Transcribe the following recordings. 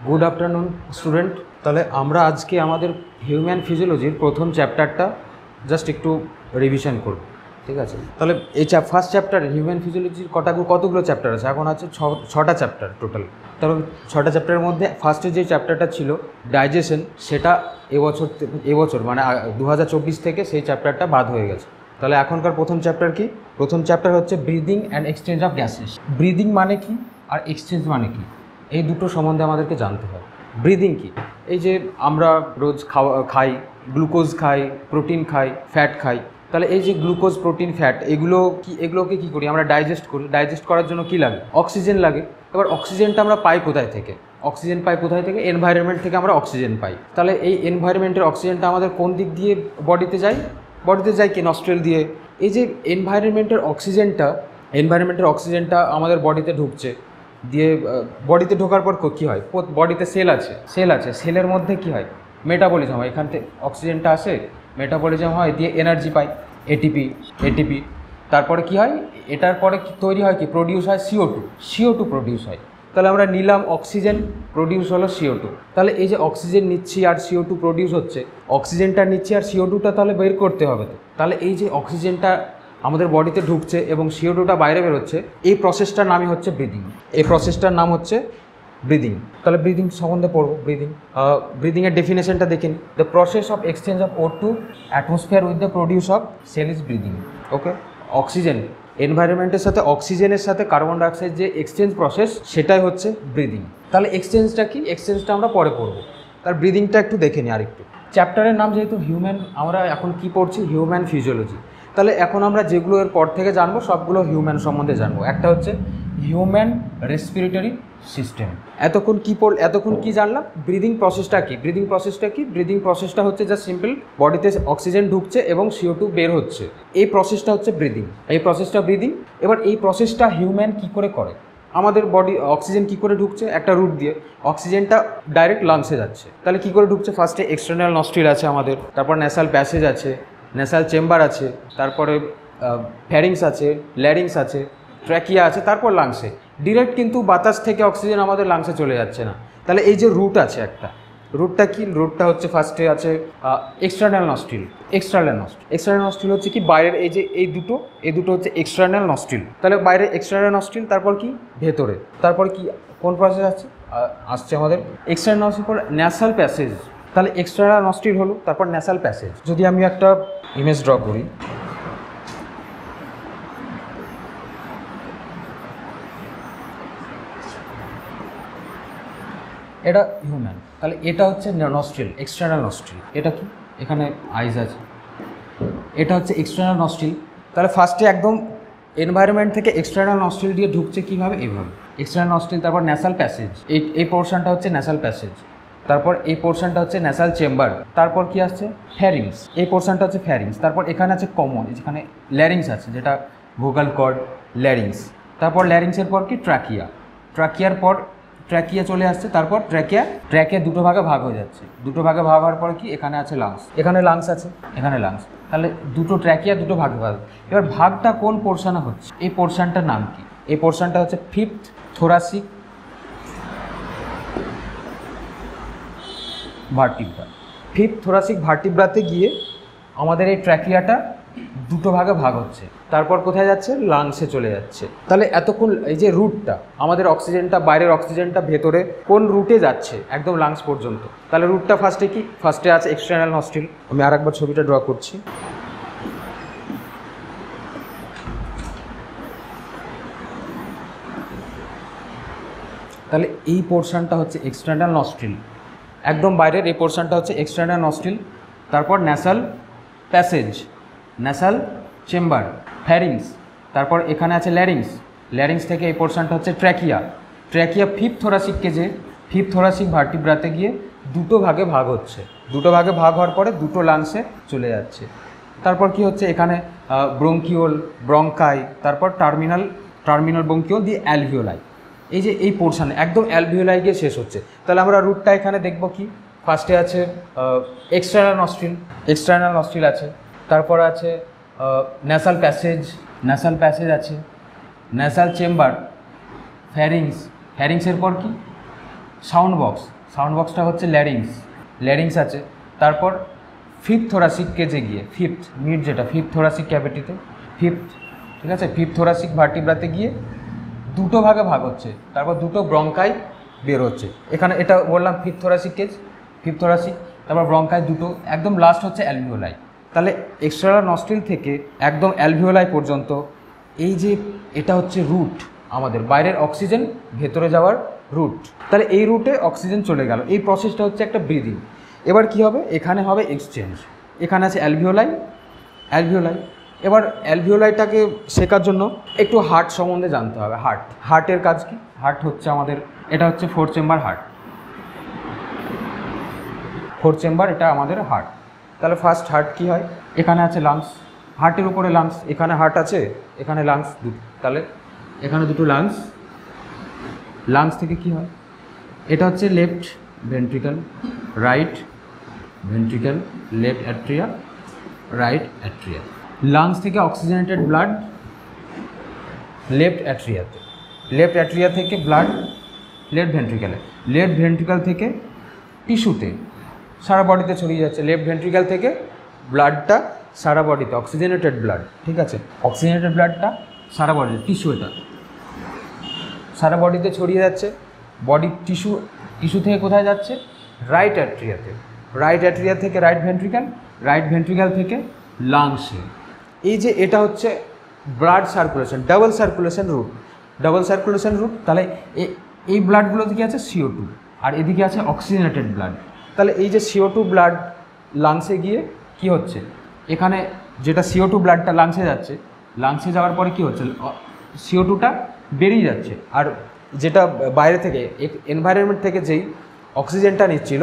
Good afternoon student. তাহলে আমরা আজকে আমাদের হিউম্যান ফিজিওলজির প্রথম চ্যাপ্টারটা জাস্ট একটু রিভিশন করব, ঠিক আছে? তাহলে এই ফার্স্ট চ্যাপ্টারে হিউম্যান ফিজিওলজির কতগুলো চ্যাপ্টার আছে? এখন আছে ছটা চ্যাপ্টার টোটাল। তাহলে ছটা চ্যাপ্টারের মধ্যে ফার্স্টে যে চ্যাপ্টারটা ছিল ডাইজেশন, সেটা এবছর মানে 2024 থেকে সেই চ্যাপ্টারটা বাদ হয়ে গেছে। তাহলে এখনকার প্রথম চ্যাপ্টার কি? প্রথম চ্যাপ্টার হচ্ছে breathing and exchange of gases. Breathing মানে কি আর এক্সচেঞ্জ মানে কি, এই দুটো সম্বন্ধে আমাদেরকে জানতে হয়। ব্রিদিং কি? এই যে আমরা রোজ খাই, গ্লুকোজ খাই, প্রোটিন খাই, ফ্যাট খাই। তাহলে এই যে গ্লুকোজ, প্রোটিন, ফ্যাট এগুলোকে কী করি? আমরা ডাইজেস্ট করি। ডাইজেস্ট করার জন্য কী লাগে? অক্সিজেন লাগে। এবার অক্সিজেনটা আমরা পাই কোথায় থেকে? অক্সিজেন পাই কোথায় থেকে? এনভায়রনমেন্ট থেকে আমরা অক্সিজেন পাই। তাহলে এই এনভায়রনমেন্টের অক্সিজেনটা আমাদের কোন দিক দিয়ে বডিতে যায়? বডিতে যায় কি? নস্ট্রেল দিয়ে। এই যে এনভায়রনমেন্টের অক্সিজেনটা আমাদের বডিতে ঢুকছে, দিয়ে বডিতে ঢোকার পর কী হয়? বডিতে সেল আছে। সেলের মধ্যে কী হয়? মেটাবলিজম হয়। এখান থেকে অক্সিজেনটা আসে, মেটাবলিজম হয়, দিয়ে এনার্জি পাই, এটিপি। তারপরে কি হয়? এটার পরে তৈরি হয় কি? প্রডিউস হয় CO2 প্রডিউস হয়। তাহলে আমরা নিলাম অক্সিজেন, প্রডিউস হলো CO2। তাহলে এই যে অক্সিজেন নিচ্ছি আর CO2 প্রডিউস হচ্ছে, অক্সিজেনটা নিচ্ছি আর CO2টা তাহলে বের করতে হবে। তো তাহলে এই যে অক্সিজেনটা আমাদের বডিতে ঢুকছে এবং CO2টা বাইরে বেরোচ্ছে, এই প্রসেসটার নামই হচ্ছে ব্রিদিং। এই প্রসেসটার নাম হচ্ছে ব্রিদিং। তাহলে ব্রিদিং সম্বন্ধে পড়বো। ব্রিদিংয়ের ডেফিনেশনটা দেখে নিই। The process of exchange of O2 atmosphere with the produce of cell is breathing. Okay, oxygen, এনভায়রনমেন্টের সাথে অক্সিজেনের সাথে কার্বন ডাইঅক্সাইড যে এক্সচেঞ্জ প্রসেস, সেটাই হচ্ছে ব্রিদিং। তাহলে এক্সচেঞ্জটা কি? এক্সচেঞ্জটা আমরা পরে পড়বো। তার ব্রিদিংটা একটু দেখে নিই আরেকটু। চ্যাপ্টারের নাম যেহেতু হিউম্যান, আমরা এখন কি পড়ছি? Human physiology. তাহলে এখন আমরা যেগুলো এর পর থেকে জানবো সবগুলো হিউম্যান সম্বন্ধে জানবো। একটা হচ্ছে হিউম্যান রেসপিরেটরি সিস্টেম। এতক্ষণ কি জানলাম? ব্রিদিং প্রসেসটা কি? ব্রিদিং প্রসেসটা হচ্ছে জাস্ট সিম্পল, বডিতে অক্সিজেন ঢুকছে এবং CO2 বের হচ্ছে, এই প্রসেসটা হচ্ছে ব্রিদিং। এবার এই প্রসেসটা হিউম্যান কি করে করে? আমাদের বডি অক্সিজেন কি করে ঢুকছে? একটা রুট দিয়ে। অক্সিজেনটা ডাইরেক্ট লাংসে যাচ্ছে। তাহলে কি করে ঢুকছে? ফার্স্টে এক্সটার্নাল নস্ট্রিল আছে আমাদের, তারপর ন্যাসাল প্যাসেজ আছে, ন্যাসাল চেম্বার আছে, তারপরে ফ্যারিংস আছে, ল্যারিংস আছে, ট্র্যাকিয়া আছে, তারপর লাংসে। ডিরেক্ট কিন্তু বাতাস থেকে অক্সিজেন আমাদের লাংসে চলে যাচ্ছে না। তাহলে এই যে রুট আছে একটা, রুটটা কি? রুটটা হচ্ছে ফার্স্টে আছে এক্সটার্নাল নস্ট্রিল হচ্ছে কি? বাইরের এই দুটো হচ্ছে এক্সটার্নাল নস্ট্রিল। তাহলে বাইরে এক্সটার্নাল নস্ট্রিল, তারপর কি? ভেতরে। তারপর কি কোন প্রসেস আসছে আমাদের? এক্সটার্নাল নস্ট্রিল পর ন্যাসাল প্যাসেজ। তাহলে এক্সটার্নাল নস্ট্রিল হলো, তারপর ন্যাসাল প্যাসেজ। যদি আমি একটা ইমেজ ড্র করি, এটা হিউম্যান। তাহলে এটা হচ্ছে নস্ট্রিল, এক্সটার্নাল নস্ট্রিল। এটা কি? এখানে আইজ আছে, এটা হচ্ছে এক্সটার্নাল নস্ট্রিল। তাহলে ফার্স্টে একদম এনভায়রনমেন্ট থেকে এক্সটার্নাল নস্ট্রিল দিয়ে ঢুকছে কীভাবে? এইভাবে এক্সটার্নাল নস্ট্রিল, তারপর ন্যাসাল প্যাসেজ। এই পোর্শনটা হচ্ছে ন্যাসাল প্যাসেজ, তারপর এই পোর্শনটা হচ্ছে ন্যাসাল চেম্বার, তারপর কি আসছে? ফ্যারিংস। এই পোর্শনটা হচ্ছে ফ্যারিংস। তারপর এখানে আছে কমন, যেখানে ল্যারিংস আছে, যেটা ভোকাল কর্ড, ল্যারিংস। তারপর ল্যারিংসের পর কি? ট্রাকিয়ার পর ট্র্যাকিয়া চলে আসছে, তারপর ট্র্যাকিয়া দুটো ভাগে ভাগ হয়ে যাচ্ছে। দুটো ভাগে ভাগ হওয়ার পরে কি? এখানে আছে লাংস, এখানে লাংস আছে, এখানে লাংস। তাহলে দুটো ট্র্যাকিয়া, দুটো ভাগে ভাগ। এবার ভাগটা কোন পোর্শনে হচ্ছে? এই পোর্শনটার নাম কি? এই পোর্শনটা হচ্ছে fifth thoracic vertebra. Fifth thoracic ভার্টিব্রাতে গিয়ে আমাদের এই ট্র্যাকিয়াটা দুটো ভাগে ভাগ হচ্ছে, তারপর কোথায় যাচ্ছে? লাংসে চলে যাচ্ছে। তাহলে এতক্ষণ এই যে রুটটা, আমাদের অক্সিজেনটা, বাইরের অক্সিজেনটা ভেতরে কোন রুটে যাচ্ছে? একদম লাংস পর্যন্ত। তাহলে রুটটা ফার্স্টে কি? ফার্স্টে আছে এক্সটার্নাল নস্ট্রিল। আমি আরেকবার ছবিটা ড্র করছি। তাহলে এই পোর্শনটা হচ্ছে এক্সটার্নাল নস্ট্রিল, একদম বাইরের এই পোর্শনটা হচ্ছে এক্সটার্নাল নস্ট্রিল। তারপর ন্যাসাল প্যাসেজ, ন্যাসাল চেম্বার, ফ্যারিংস, তারপর এখানে আছে ল্যারিংস থেকে এই পোর্শনটা হচ্ছে ট্র্যাকিয়া। ফিফথ থোরাসিক ভার্টিব্রাতে গিয়ে দুটো ভাগে ভাগ হচ্ছে। দুটো ভাগে ভাগ হওয়ার পরে দুটো লাংসে চলে যাচ্ছে। তারপর কি হচ্ছে? এখানে ব্রঙ্কিওল, ব্রঙ্কাই, তারপর টার্মিনাল ব্রঙ্কিওল দিয়ে অ্যালভিওলাই। এই যে এই পোর্শনে একদম অ্যালভিওলাই গিয়ে শেষ হচ্ছে। তাহলে আমরা রুটটা এখানে দেখব কি? ফার্স্টে আছে এক্সটার্নাল নস্ট্রিল আছে, তারপর আছে ন্যাসাল প্যাসেজ আছে, ন্যাসাল চেম্বার, ফ্যারিংসের পর কি? সাউন্ড বক্সটা হচ্ছে ল্যারিংস আছে। তারপর ফিফথ থোরাসিক কেজে গিয়ে মিড যেটা ফিফথ থোরাসিক ক্যাভিটিতে ঠিক আছে, ফিফথ থোরাসিক ভার্টিব্রাতে গিয়ে দুটো ভাগে ভাগ হচ্ছে, তারপর দুটো ব্রঙ্কাই বের হচ্ছে। এখানে এটা বললাম ফিফথ থোরাসিক, তারপর ব্রঙ্কাই দুটো, একদম লাস্ট হচ্ছে অ্যালভিওলাই। তাহলে এক্সটার্নাল নস্ট্রিল থেকে একদম অ্যালভিওলাই পর্যন্ত এই যে এটা হচ্ছে রুট, আমাদের বাইরের অক্সিজেন ভেতরে যাওয়ার রুট। তাহলে এই রুটে অক্সিজেন চলে গেল, এই প্রসেসটা হচ্ছে একটা ব্রিদিং। এবার কি হবে, এখানে হবে এক্সচেঞ্জ। এখানে আছে অ্যালভিওলাই। এবার অ্যালভিওলাইটাকে শেখার জন্য একটু হার্ট সম্বন্ধে জানতে হবে। হার্টের কাজ কি? হার্ট হচ্ছে আমাদের, এটা হচ্ছে 4 চেম্বার হার্ট, এটা আমাদের হার্ট। তাহলে ফার্স্ট হার্ট কি হয়, এখানে আছে লাংস, হার্টের উপরে লাংস, এখানে হার্ট আছে, এখানে লাংস দুটো, তাহলে এখানে দুটো লাংস থেকে কি হয়, এটা হচ্ছে left ventricle, right ventricle, left atria, right atria. Lungs থেকে অক্সিজেনেটেড ব্লাড লেফট অ্যাট্রিয়া থেকে ব্লাড লেফট ভেন্ট্রিকল থেকে টিস্যুতে সারা বডিতে ছড়িয়ে যাচ্ছে। লেফট ভেন্ট্রিকল থেকে ব্লাডটা সারা বডিতে, অক্সিজেনেটেড ব্লাড, ঠিক আছে, অক্সিজেনেটেড ব্লাডটা সারা বডিতে, এটা সারা বডিতে ছড়িয়ে যাচ্ছে। বডি টিস্যু থেকে কোথায় যাচ্ছে, রাইট অ্যাট্রিয়া থেকে রাইট ভেন্ট্রিকল থেকে লাংসে। এই যে এটা হচ্ছে blood circulation, double circulation route. তাহলে এই ব্লাডগুলোতে কি আছে, CO2, আর এদিকে আছে অক্সিজেনেটেড ব্লাড। তাহলে এই যে CO2 ব্লাড লাংসে গিয়ে কি হচ্ছে, এখানে যেটা CO2 ব্লাডটা লাংসে যাওয়ার পরে কি হচ্ছে, CO2টা বেরিয়ে যাচ্ছে, আর যেটা বাইরে থেকে এনভায়রনমেন্ট থেকে যেই অক্সিজেনটা নিচ্ছিল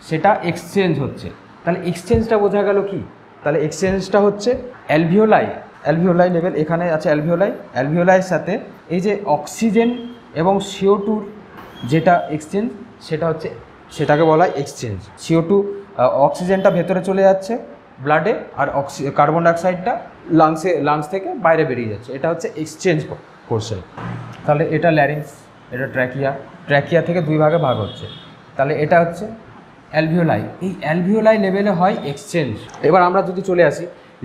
সেটা এক্সচেঞ্জ হচ্ছে। তাহলে এক্সচেঞ্জটা বোঝা গেল কি, তাহলে এক্সচেঞ্জটা হচ্ছে অ্যালভিওলাই লেভেল, এখানে আছে অ্যালভিওলাইয়ের সাথে এই যে অক্সিজেন এবং CO2 যেটা এক্সচেঞ্জ, সেটাকে বলা হয় এক্সচেঞ্জ। CO2 অক্সিজেনটা ভেতরে চলে যাচ্ছে ব্লাডে, আর কার্বন ডাইঅক্সাইডটা লাংস থেকে বাইরে বেরিয়ে যাচ্ছে, এটা হচ্ছে এক্সচেঞ্জ পোর্শন। তাহলে এটা ল্যারিংস, এটা ট্র্যাকিয়া থেকে দুই ভাগে ভাগ হচ্ছে। তাহলে এটা হচ্ছে অ্যালভিওলাই, এই অ্যালভিওলাই লেভেলে হয় এক্সচেঞ্জ। এবার আমরা যদি চলে আসি,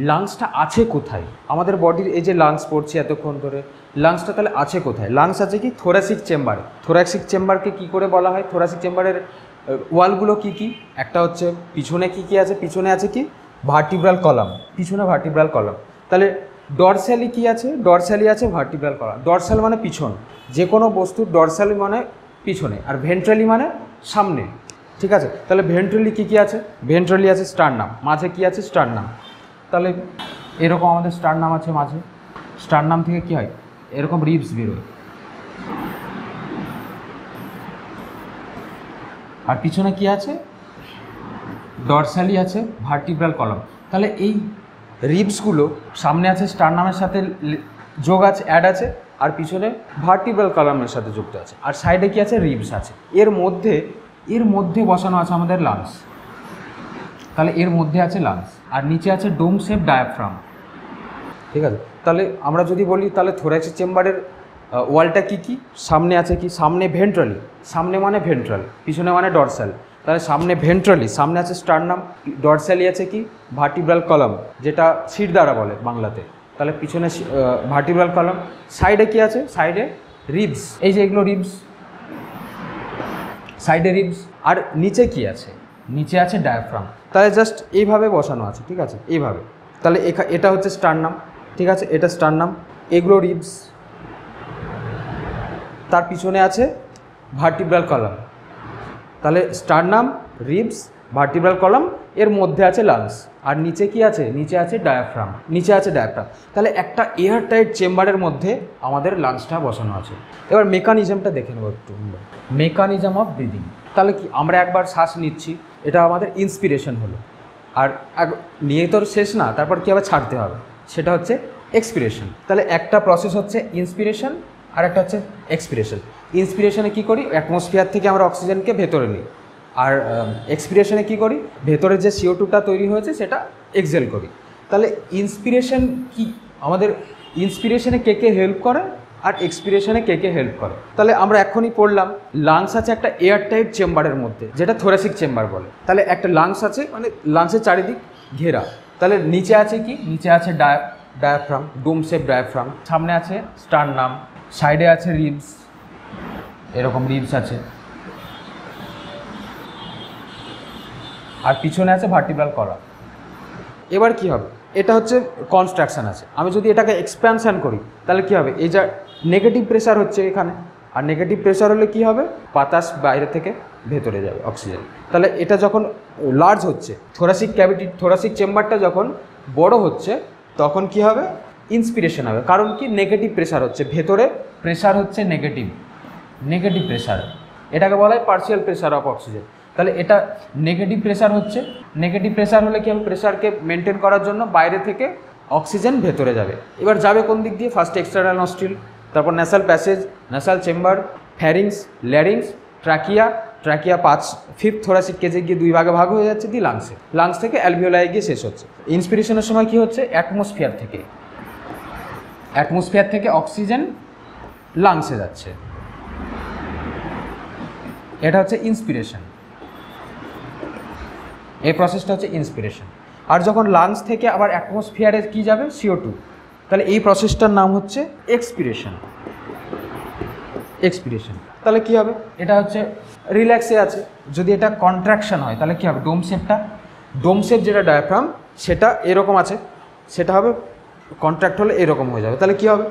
লাংসটা আছে কোথায়, আমাদের বডির এই যে লাংস পড়ছি এতক্ষণ ধরে, লাংসটা তাহলে আছে কোথায়, লাংস আছে কি থোরাসিক চেম্বারকে কি করে বলা হয়, থোরাসিক চেম্বারের ওয়ালগুলো কি, একটা হচ্ছে পিছনে কি আছে, পিছনে আছে কি ভার্টিব্রাল কলাম, তাহলে ডরসালি কি আছে, আছে ভার্টিব্রাল কলাম। ডরসাল মানে পিছন, যে কোনো বস্তুর ডরসালি মানে পিছনে, আর ভেন্ট্রালি মানে সামনে, ঠিক আছে। তাহলে ভেন্ট্রালি কি আছে, আছে স্টারনাম, মাঝে কি আছে স্টারনাম। তাহলে এরকম আমাদের স্টারনাম আছে মাঝে, স্টারনাম থেকে কি হয়, এরকম রিবস বেরোয়, আর পিছনে কি আছে, ডরসালি আছে ভার্টিব্রাল কলাম। তাহলে এই রিবসগুলো সামনে আছে স্টারনামের সাথে যোগ আছে, অ্যাড আছে, আর পিছনে ভার্টিব্রাল কলামের সাথে যুক্ত আছে, আর সাইডে কি আছে, রিবস আছে। এর মধ্যে বসানো আছে আমাদের লাংস, তাহলে এর মধ্যে আছে লাংস, আর নিচে আছে ডোম শেপ ডায়াফ্রাম, ঠিক আছে। তাহলে আমরা যদি বলি, তাহলে থোরাসিক চেম্বারের ওয়ালটা কি, সামনে আছে কি, সামনে ভেন্ট্রালি, সামনে মানে ভেন্ট্রাল, পিছনে মানে ডরসাল। তাহলে সামনে ভেন্ট্রালি, সামনে আছে স্টারনাম, ডরসালি আছে কি ভার্টিব্রাল কলাম, যেটা শিরদাঁড়া বলে বাংলাতে। তাহলে পিছনে ভার্টিব্রাল কলাম, সাইডে কি আছে, সাইডে রিবস, এই যে এগুলো রিবস, সাইডে রিবস, আর নিচে কি আছে, নিচে আছে ডায়াফ্রাম। তাহলে জাস্ট এইভাবে বসানো আছে, ঠিক আছে, এইভাবে। তাহলে এটা হচ্ছে স্টারনাম, ঠিক আছে, এটা স্টারনাম, এগুলো রিবস, তার পিছনে আছে ভার্টিব্রাল কলাম। তাহলে স্টারনাম, রিবস, ভার্টিব্রাল কলাম, এর মধ্যে আছে লাংস, আর নিচে কি আছে, নিচে আছে ডায়াফ্রাম, তাহলে একটা এয়ার টাইট চেম্বারের মধ্যে আমাদের লাংসটা বসানো আছে। এবার মেকানিজমটা দেখে নেব একটু, মেকানিজম অফ ব্রিদিং। তাহলে কি, আমরা একবার শ্বাস নিচ্ছি, এটা আমাদের ইন্সপিরেশন হলো, আর নিয়ে তো শেষ না, তারপর কি আবার ছাড়তে হবে, সেটা হচ্ছে এক্সপিরেশন। তাহলে একটা প্রসেস হচ্ছে ইন্সপিরেশন, আর একটা হচ্ছে এক্সপিরেশন। ইন্সপিরেশনে কী করি, অ্যাটমসফিয়ার থেকে আমরা অক্সিজেনকে ভেতরে নিই, আর এক্সপিরেশনে কী করি, ভেতরে যে CO2টা তৈরি হয়েছে সেটা এক্সেল করি। তাহলে ইন্সপিরেশন কি, আমাদের ইন্সপিরেশনে কে হেল্প করে, আর এক্সপিরেশনে কে কে হেল্প করে। তাহলে আমরা এখনই পড়লাম লাংস আছে একটা এয়ার টাইট চেম্বারের মধ্যে, যেটা থোরাসিক চেম্বার বলে। তাহলে একটা লাংস আছে, মানে লাংসের চারিদিক ঘেরা। তাহলে নিচে আছে কি, নিচে আছে ডায়াফ্রাম, ডোম শেপ ডায়াফ্রাম, সামনে আছে স্টারনাম, সাইডে আছে রিবস, এরকম রিবস আছে, আর পিছনে আছে ভার্টিব্রাল কলাম। এবার কি হবে, এটা হচ্ছে কনস্ট্রাকশন আছে। আমি যদি এটাকে এক্সপ্যানশন করি তাহলে কি হবে, এই যা নেগেটিভ প্রেশার হচ্ছে এখানে, আর নেগেটিভ প্রেশার হলে কি হবে, বাতাস বাইরে থেকে ভেতরে যাবে অক্সিজেন। তাহলে এটা যখন লার্জ হচ্ছে, থোরাসিক ক্যাভিটি, থোরাসিক চেম্বারটা যখন বড় হচ্ছে, তখন কি হবে, ইন্সপিরেশন হবে। কারণ কি, নেগেটিভ প্রেশার হচ্ছে, ভেতরে প্রেশার হচ্ছে নেগেটিভ প্রেশার, এটাকে বলা হয় পার্শিয়াল প্রেশার অফ অক্সিজেন। তাহলে এটা নেগেটিভ প্রেশার হচ্ছে, নেগেটিভ প্রেশার হলে কি হবে, প্রেশারকে মেনটেন করার জন্য বাইরে থেকে অক্সিজেন ভেতরে যাবে। এবার যাবে কোন দিক দিয়ে, ফার্স্ট এক্সটার্নাল নস্ট্রিল, তারপর nasal passage, nasal chamber, pharynx, larynx, trachea, trachea 5th thoracic কেজে গিয়ে 2 ভাগে ভাগ হয়ে যাচ্ছে, দিয়ে লাংসে, লাংস থেকে অ্যালভিওলাই গিয়ে শেষ হচ্ছে। ইন্সপিরেশনের সময় কি হচ্ছে, অ্যাটমসফিয়ার থেকে অক্সিজেন লাংসে যাচ্ছে, এটা হচ্ছে ইন্সপিরেশন। এই প্রসেসটা হচ্ছে ইন্সপিরেশন। আর যখন লাংস থেকে আবার অ্যাটমসফিয়ারে কি যাবে, CO2, তাহলে এই প্রসেসটার নাম হচ্ছে এক্সপিরেশন। তাহলে কি হবে, এটা হচ্ছে রিল্যাক্সে আছে। যদি এটা কন্ট্রাকশন হয় তাহলে কি হবে, ডোম শেপ যেটা ডায়াফ্রাম সেটা এরকম আছে, সেটা হবে কন্ট্রাক্ট হলে এরকম হয়ে যাবে। তাহলে কি হবে,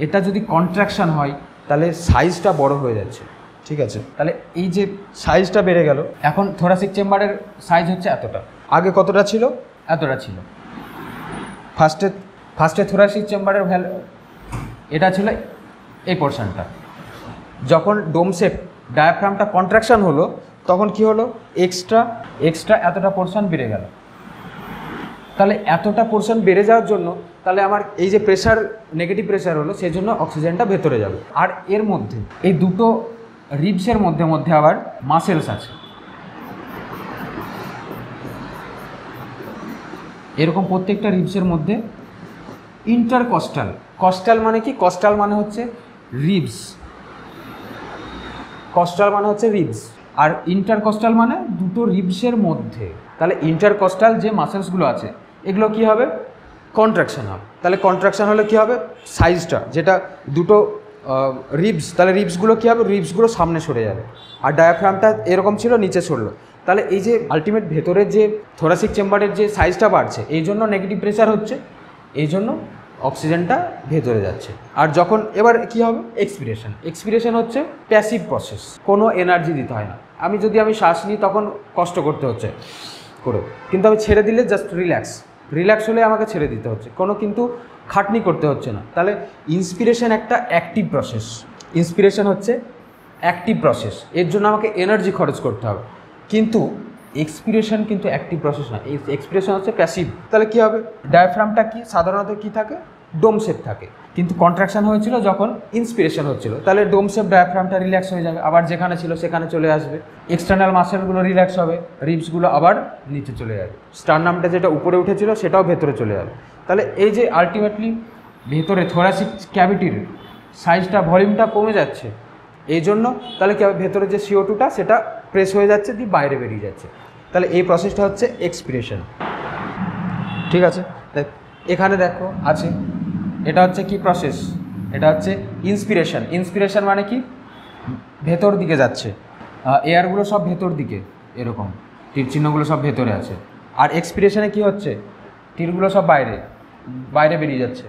এটা যদি কন্ট্রাকশন হয় তাহলে সাইজটা বড় হয়ে যাচ্ছে, ঠিক আছে। তাহলে এই যে সাইজটা বেড়ে গেল, এখন থোরাসিক চেম্বারের সাইজ হচ্ছে এতটা, আগে কতটা ছিল, এতটা ছিল। ফার্স্টে থোরাসিক চেম্বারের এটা ছিল এই পোর্শনটা। যখন ডোম শেপ ডায়াফ্রামটা কন্ট্রাকশন হলো, তখন কি হলো, এক্সট্রা এতটা পোর্শন বেড়ে গেল। তাহলে এতটা পোর্শন বেড়ে যাওয়ার জন্য তাহলে আমার এই যে প্রেশার, নেগেটিভ প্রেশার হলো, সেই জন্য অক্সিজেনটা ভেতরে যাবে। আর এর মধ্যে এই দুটো রিবসের মধ্যে আবার মাসেলস আছে, এরকম প্রত্যেকটা রিবসের মধ্যে কস্টাল মানে কি, কস্টাল মানে হচ্ছে রিবস, আর ইন্টারকস্টাল মানে দুটো রিবসের মধ্যে। তাহলে ইন্টারকস্টাল যে মাসেলসগুলো আছে এগুলো কি হবে, কন্ট্রাকশন হবে। তাহলে কন্ট্রাকশন হলে কি হবে, সাইজটা যেটা দুটো রিবস, তাহলে রিবসগুলো কী হবে, রিবসগুলো সামনে সরে যাবে, আর ডায়াফ্রামটা এরকম ছিল, নিচে সরলো। তাহলে এই যে আলটিমেট ভেতরের যে থোরাসিক চেম্বারের যে সাইজটা বাড়ছে, এই জন্য নেগেটিভ প্রেশার হচ্ছে, এই জন্য অক্সিজেনটা ভেতরে যাচ্ছে। আর যখন এবার কি হবে, এক্সপিরেশন হচ্ছে প্যাসিভ প্রসেস, কোনো এনার্জি দিতে হয় না। আমি শ্বাস নিই তখন কষ্ট করতে হচ্ছে করে, কিন্তু আমি ছেড়ে দিলে জাস্ট রিল্যাক্স হলে আমাকে ছেড়ে দিতে হচ্ছে, কোনো কিন্তু খাটনি করতে হচ্ছে না। তাহলে ইন্সপিরেশন একটা অ্যাক্টিভ প্রসেস, এর জন্য আমাকে এনার্জি খরচ করতে হবে। কিন্তু এক্সপিরেশন কিন্তু অ্যাক্টিভ প্রসেস না, এই এক্সপিরেশন হচ্ছে প্যাসিভ। তাহলে কী হবে, ডায়াফ্রামটা কি সাধারণত কী থাকে, ডোম শেপ থাকে, কিন্তু কন্ট্রাকশন হয়েছিল যখন ইন্সপিরেশন হচ্ছিল, তাহলে ডোম শেপ ডায়াফ্রামটা রিল্যাক্স হয়ে যাবে, আবার যেখানে ছিল সেখানে চলে আসবে, এক্সটার্নাল মাসেলগুলো রিল্যাক্স হবে, রিবসগুলো আবার নিচে চলে যাবে, স্টারনামটা যেটা উপরে উঠেছিল সেটাও ভেতরে চলে যাবে। তাহলে এই যে আলটিমেটলি ভেতরে থোরাসিক ক্যাভিটির সাইজটা, ভলিউমটা কমে যাচ্ছে, এই জন্য তাহলে কী হবে, ভেতরে যে CO2টা সেটা প্রেস হয়ে যাচ্ছে, দিয়ে বাইরে বেরিয়ে যাচ্ছে। তাহলে এই প্রসেসটা হচ্ছে এক্সপিরেশন, ঠিক আছে। এখানে দেখো আছে, এটা হচ্ছে কি প্রসেস, এটা হচ্ছে ইন্সপিরেশন মানে কি, ভেতর দিকে যাচ্ছে, এয়ারগুলো সব ভেতর দিকে, এরকম তীর চিহ্নগুলো সব ভেতরে আছে। আর এক্সপিরেশনে কি হচ্ছে, তীরগুলো সব বাইরে বেরিয়ে যাচ্ছে।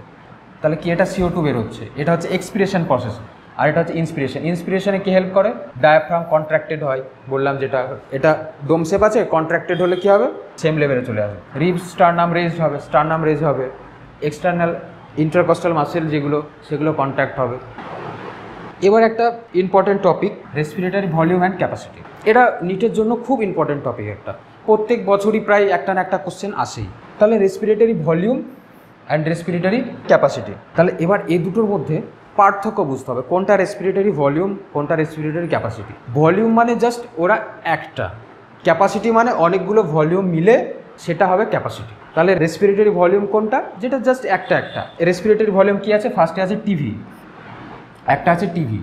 তাহলে কি, এটা CO2 বেরোচ্ছে, এটা হচ্ছে এক্সপিরেশন প্রসেস। আর এটা হচ্ছে ইন্সপিরেশনে কি হেল্প করে, ডায়াফ্রাম কন্ট্রাক্টেড হয়, বললাম যেটা, এটা ডোম শেপ আছে, কন্ট্রাক্টেড হলে কি হবে, সেম লেভেলে চলে আসবে, রিবস স্টারনাম রেজ হবে, এক্সটার্নাল ইন্টারকস্টাল মাসেল যেগুলো, সেগুলো কন্ট্রাক্ট হবে। এবার একটা important topic, respiratory volume and capacity. এটা নিটের জন্য খুব ইম্পর্টেন্ট টপিক, একটা প্রত্যেক বছরই প্রায় একটা না একটা কোশ্চেন আসেই। তাহলে respiratory volume and respiratory capacity, তাহলে এবার এই দুটোর মধ্যে পার্থক্য বুঝতে হবে, কোনটা রেসপিরেটরি ভলিউম, কোনটা রেসপিরেটরি ক্যাপাসিটি। ভলিউম মানে জাস্ট ওরা একটা, ক্যাপাসিটি মানে অনেকগুলো ভলিউম মিলে সেটা হবে ক্যাপাসিটি। তাহলে রেসপিরেটরি ভলিউম কোনটা, যেটা জাস্ট একটা। রেসপিরেটরি ভলিউম কি আছে, ফার্স্টে আছে টিভি, একটা আছে টিভি।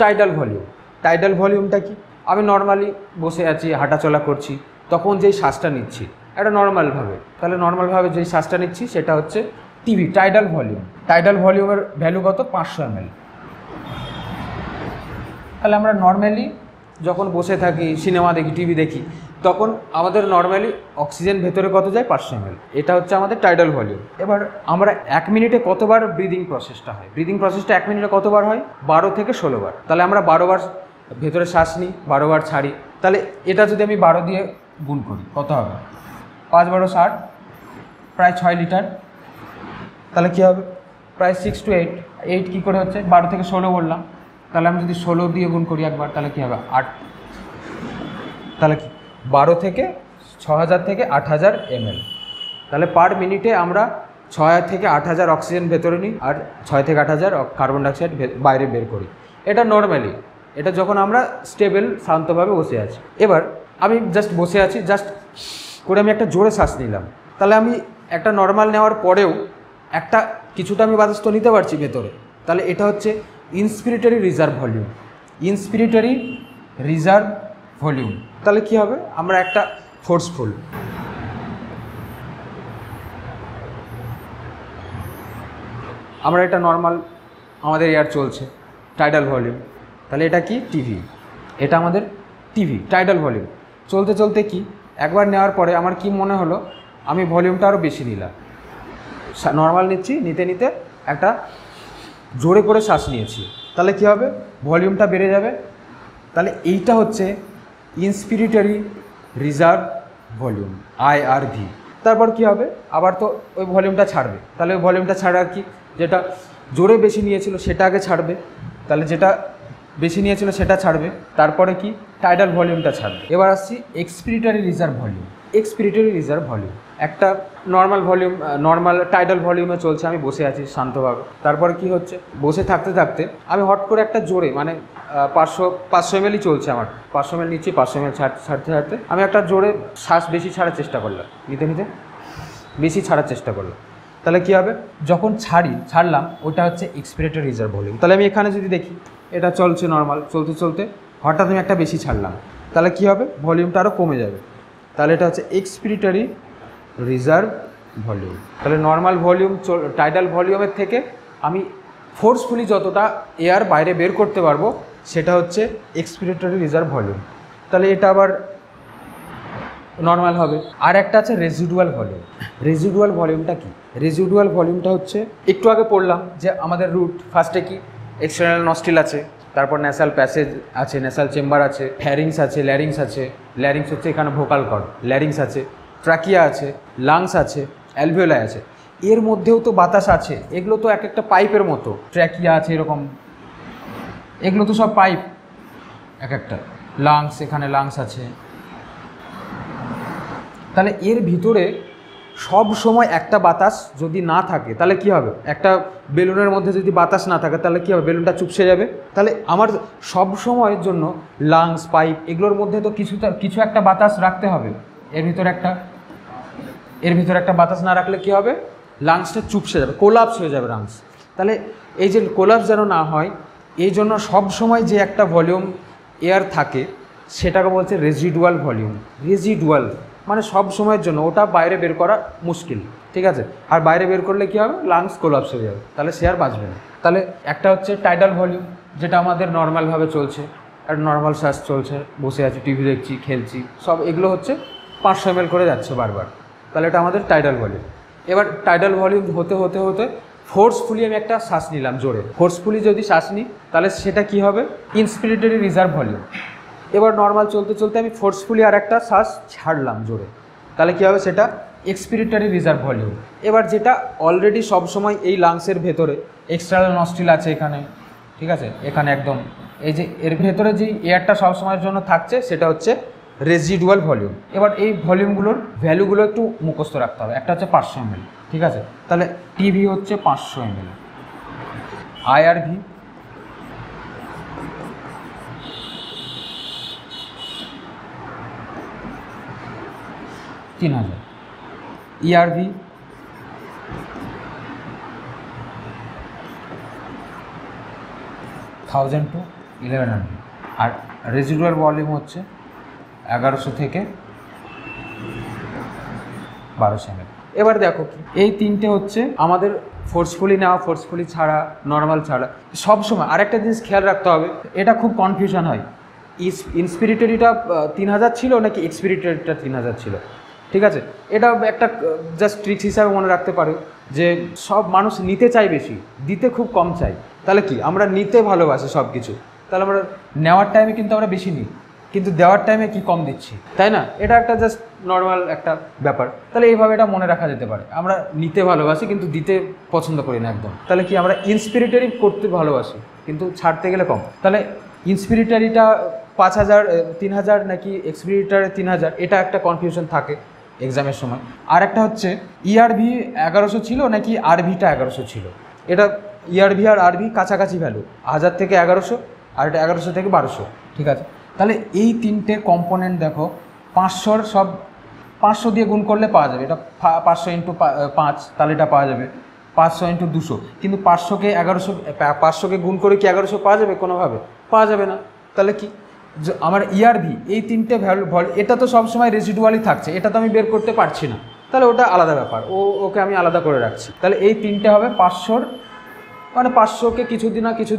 টাইডাল ভলিউম, টাইডাল ভলিউমটা কি? আমি নর্মালি বসে আছি, হাঁটাচলা করছি, তখন যেই শ্বাসটা নিচ্ছি এটা নর্মালভাবে, তাহলে নর্মালভাবে যেই শ্বাসটা নিচ্ছি সেটা হচ্ছে টিভি, টাইডাল ভলিউম। টাইডাল ভলিউমের ভ্যালু কত? 500 ml। তাহলে আমরা নর্মালি যখন বসে থাকি, সিনেমা দেখি, টিভি দেখি, তখন আমাদের নর্মালি অক্সিজেন ভেতরে কত যায়? 500 ml। এটা হচ্ছে আমাদের টাইডাল ভলিউম। এবার আমরা 1 মিনিটে কতবার ব্রিদিং প্রসেসটা হয়? ব্রিদিং প্রসেসটা 1 মিনিটে কতবার হয়? 12 থেকে 16 বার। তাহলে আমরা 12 বার ভেতরে শ্বাস নিই, 12 বার ছাড়ি। তাহলে এটা যদি আমি 12 দিয়ে গুণ করি কত হবে? 5 12 60, প্রায় 6 লিটার। তাহলে কী হবে? প্রায় 6 to 8। 8 কী করে হচ্ছে? 12 থেকে 16 বললাম। তাহলে আমি যদি 16 দিয়ে গুণ করি একবার, তাহলে কী হবে? 8। তাহলে কি 12 থেকে 6000 থেকে 8000 ml। তাহলে পার মিনিটে আমরা 6 থেকে 8000 অক্সিজেন ভেতরে নিই আর 6 থেকে 8000 কার্বন ডাইঅক্সাইড বাইরে বের করি। এটা নর্মালি, এটা যখন আমরা স্টেবল শান্তভাবে বসে আছি। এবার আমি জাস্ট বসে আছি, জাস্ট করে আমি একটা জোরে শ্বাস নিলাম, তাহলে আমি একটা নর্মাল নেওয়ার পরেও একটা কিছুটা আমি বাতাস তো নিতে পারছি ভেতরে। তাহলে এটা হচ্ছে inspiratory reserve volume. Inspiratory reserve volume. তাহলে কি হবে? আমরা একটা ফোর্সফুল, আমরা এটা নর্মাল আমাদের এয়ার চলছে, টাইডাল ভলিউম। তাহলে এটা কি? টিভি। এটা আমাদের টিভি, টাইডাল ভলিউম। চলতে চলতে কি একবার নেওয়ার পরে আমার কি মনে হলো, আমি ভলিউমটা আরও বেশি নিলাম, নর্মাল নিচ্ছি, নিতে নিতে একটা জোরে করে শ্বাস নিয়েছি, তাহলে কি হবে? ভলিউমটা বেড়ে যাবে। তাহলে এইটা হচ্ছে ইন্সপিরেটরি রিজার্ভ ভলিউম, IRV। তারপর কি হবে? আবার তো ওই ভলিউমটা ছাড়বে। তাহলে ওই ভলিউমটা ছাড়ার কি, যেটা জোরে বেশি নিয়েছিল সেটা আগে ছাড়বে, তাহলে যেটা বেশি নিয়েছিল সেটা ছাড়বে, তারপরে কি টাইডাল ভলিউমটা ছাড়বে। এবার আসছি expiratory reserve volume. Expiratory reserve volume একটা নর্মাল ভলিউম, নর্মাল টাইডাল ভলিউমে চলছে, আমি বসে আছি শান্তভাবে। তারপরে কি হচ্ছে? বসে থাকতে থাকতে আমি হট করে একটা জোরে, মানে 500 ml চলছে আমার, 500 ml নিচ্ছি, 500 ml ছাড়তে ছাড়তে আমি একটা জোরে শ্বাস বেশি ছাড়ার চেষ্টা করলাম, নিতে নিতে বেশি ছাড়ার চেষ্টা করলাম। তাহলে কী হবে? যখন ছাড়লাম ওটা হচ্ছে এক্সপিরেটরি রিজার্ভ ভলিউম। তাহলে আমি এখানে যদি দেখি, এটা চলছে নর্মাল, চলতে চলতে হঠাৎ আমি একটা বেশি ছাড়লাম, তাহলে কী হবে? ভলিউমটা আরও কমে যাবে। তাহলে এটা হচ্ছে এক্সপিরেটরি রিজার্ভ ভলিউম। তাহলে নর্মাল ভলিউম, টাইডাল ভলিউমের থেকে আমি ফোর্সফুলি যতটা এয়ার বাইরে বের করতে পারবো সেটা হচ্ছে এক্সপিরেটরি রিজার্ভ ভলিউম। তাহলে এটা আবার নর্মাল হবে। আর একটা আছে রেজিডুয়াল ভলিউম। রেজিডুয়াল ভলিউমটা কি? রেজিডুয়াল ভলিউমটা হচ্ছে একটু আগে পড়লাম যে আমাদের রুট ফার্স্টে কি এক্সটার্নাল নস্ট্রিল আছে, তারপর ন্যাসাল প্যাসেজ আছে, ন্যাসাল চেম্বার আছে, ফ্যারিংস আছে, ল্যারিংস আছে। ল্যারিংস হচ্ছে এখানে ভোকাল কর্ড, ল্যারিংস আছে, ট্রাকিয়া আছে, লাংস আছে, অ্যালভিওলাই আছে। এর মধ্যেও তো বাতাস আছে, এগুলো তো এক একটা পাইপের মতো। ট্র্যাকিয়া আছে এরকম, এগুলো তো সব পাইপ এক একটা। লাংস, এখানে লাংস আছে। তাহলে এর ভিতরে সব সময় একটা বাতাস যদি না থাকে তাহলে কি হবে? একটা বেলুনের মধ্যে যদি বাতাস না থাকে তাহলে কী হবে? বেলুনটা চুপসে যাবে। তাহলে আমার সব সময়ের জন্য লাংস, পাইপ এগুলোর মধ্যে তো কিছু একটা বাতাস রাখতে হবে। এর ভিতরে একটা বাতাস না রাখলে কী হবে? লাংসটা চুপসে যাবে, কোলাপস হয়ে যাবে লাংস। তাহলে এই যে কোলাপস যেন না হয় এই জন্য সব সময় যে একটা ভলিউম এয়ার থাকে সেটাকে বলছে রেজিডুয়াল ভলিউম। রেজিডুয়াল মানে সব সময়ের জন্য, ওটা বাইরে বের করা মুশকিল, ঠিক আছে? আর বাইরে বের করলে কী হবে? লাংস কোলাপস হয়ে যাবে, তাহলে সে আর বাঁচবে না। তাহলে একটা হচ্ছে টাইডাল ভলিউম, যেটা আমাদের নর্মালভাবে চলছে, আর নর্মাল শ্বাস চলছে, বসে আছি, টিভি দেখছি, খেলছি, সব এগুলো হচ্ছে 500 ml করে যাচ্ছে বারবার। তাহলে এটা আমাদের টাইডাল ভলিউম। এবার টাইডাল ভলিউম হতে হতে হতে ফোর্সফুলি আমি একটা শ্বাস নিলাম জোরে, ফোর্সফুলি যদি শ্বাস নিই তাহলে সেটা কি হবে? ইন্সপিরেটরি রিজার্ভ ভলিউম। এবার নর্মাল চলতে চলতে আমি ফোর্সফুলি আর একটা শ্বাস ছাড়লাম জোরে, তাহলে কী হবে? সেটা এক্সপিরেটরি রিজার্ভ ভলিউম। এবার যেটা অলরেডি সবসময় এই লাংসের ভেতরে এক্সটার্নাল নস্ট্রিল আছে এখানে, ঠিক আছে, এখানে একদম এই যে এর ভেতরে যে এয়ারটা সবসময়ের জন্য থাকছে সেটা হচ্ছে রেজিডুয়াল ভলিউম। এবার এই ভলিউমগুলোর ভ্যালুগুলো একটু মুখস্থ রাখতে হবে। একটা হচ্ছে 500 ml, ঠিক আছে? তাহলে টিভি হচ্ছে 500 ml, IRV 3000, ERV 1000 to 1100, R residual volume হচ্ছে 1100 থেকে 1200 ml। এবার দেখো কি এই তিনটে হচ্ছে আমাদের ফোর্সফুলি নেওয়া, ফোর্সফুলি ছাড়া, নর্মাল ছাড়া। সবসময় আরেকটা জিনিস খেয়াল রাখতে হবে, এটা খুব কনফিউশন হয়, ইন্সপিরেটরিটা 3000 ছিল নাকি এক্সপিরেটরিটা 3000 ছিল। ঠিক আছে, এটা একটা জাস্ট ট্রিক্স হিসাবে মনে রাখতে পারো যে সব মানুষ নিতে চায় বেশি, দিতে খুব কম চাই। তাহলে কি আমরা নিতে ভালোবাসি সব কিছু, তাহলে আমরা নেওয়ার টাইমে কিন্তু আমরা বেশি নিই, কিন্তু দেওয়ার টাইমে কি কম দিচ্ছি, তাই না? এটা একটা জাস্ট নর্মাল একটা ব্যাপার। তাহলে এইভাবে এটা মনে রাখা যেতে পারে, আমরা নিতে ভালোবাসি কিন্তু দিতে পছন্দ করি না একদম। তাহলে কি আমরা ইন্সপিরেটরি করতে ভালোবাসি কিন্তু ছাড়তে গেলে কম। তাহলে ইন্সপিরেটরিটা 5000 3000 নাকি এক্সপিরেটরি 3000, এটা একটা কনফিউশন থাকে এক্সামের সময়। আর একটা হচ্ছে ইআরভি 1100 ছিল নাকি আরভিটা 1100 ছিল। এটা ইআরভি আর আরভি কাছাকাছি ভ্যালু, 1000 থেকে 1100, আর এটা 1100 থেকে 1200। ঠিক আছে, তাহলে এই তিনটে কম্পোনেন্ট দেখো 500 সব 500 দিয়ে গুণ করলে পাওয়া যাবে, এটা 500 ইন্টু 5, তাহলে এটা পাওয়া যাবে 500 ইন্টু 200। কিন্তু 500কে 500কে গুণ করে কি 1100 পাওয়া যাবে? কোনোভাবে পাওয়া যাবে না। তাহলে কি আমার ইআরভি এই তিনটে ভ্যালু, এটা তো সবসময় রেসিডুয়ালই থাকছে, এটা তো আমি বের করতে পারছি না, তাহলে ওটা আলাদা ব্যাপার, ওকে আমি আলাদা করে রাখছি। তাহলে এই তিনটে হবে 500, মানে 500কে কিছু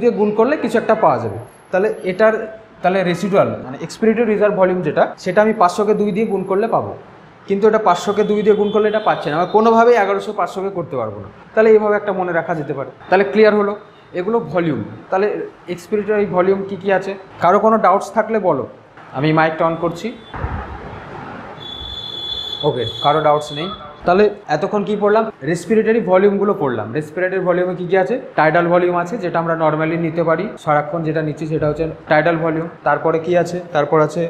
দিয়ে গুণ করলে কিছু একটা পাওয়া যাবে। তাহলে এটার তাহলে রেসিডুয়াল মানে এক্সপিরেটরি রিজার্ভ ভলিউম যেটা, সেটা আমি 500কে 2 দিয়ে গুণ করলে পাবো, কিন্তু এটা 500কে 2 দিয়ে গুণ করলে এটা পাচ্ছে না, আমরা কোনোভাবেই 1100 500কে করতে পারবো না। তাহলে এইভাবে একটা মনে রাখা যেতে পারে। তাহলে ক্লিয়ার হলো এগুলো ভলিউম। তাহলে এক্সপিরেটরি ভলিউম কী আছে? কারো কোনো ডাউটস থাকলে বলো, আমি মাইকটা অন করছি। ওকে, কারো ডাউটস নেই। তাহলে এতক্ষণ কি পড়লাম? রেসপিরেটরি ভলিউমগুলো পড়লাম। রেসপিরেটরি ভলিউমে কী আছে? টাইডাল ভলিউম আছে, যেটা আমরা নর্মালি নিতে পারি, সারাক্ষণ যেটা নিচ্ছি সেটা হচ্ছে টাইডাল ভলিউম। তারপরে কি আছে? তারপর আছে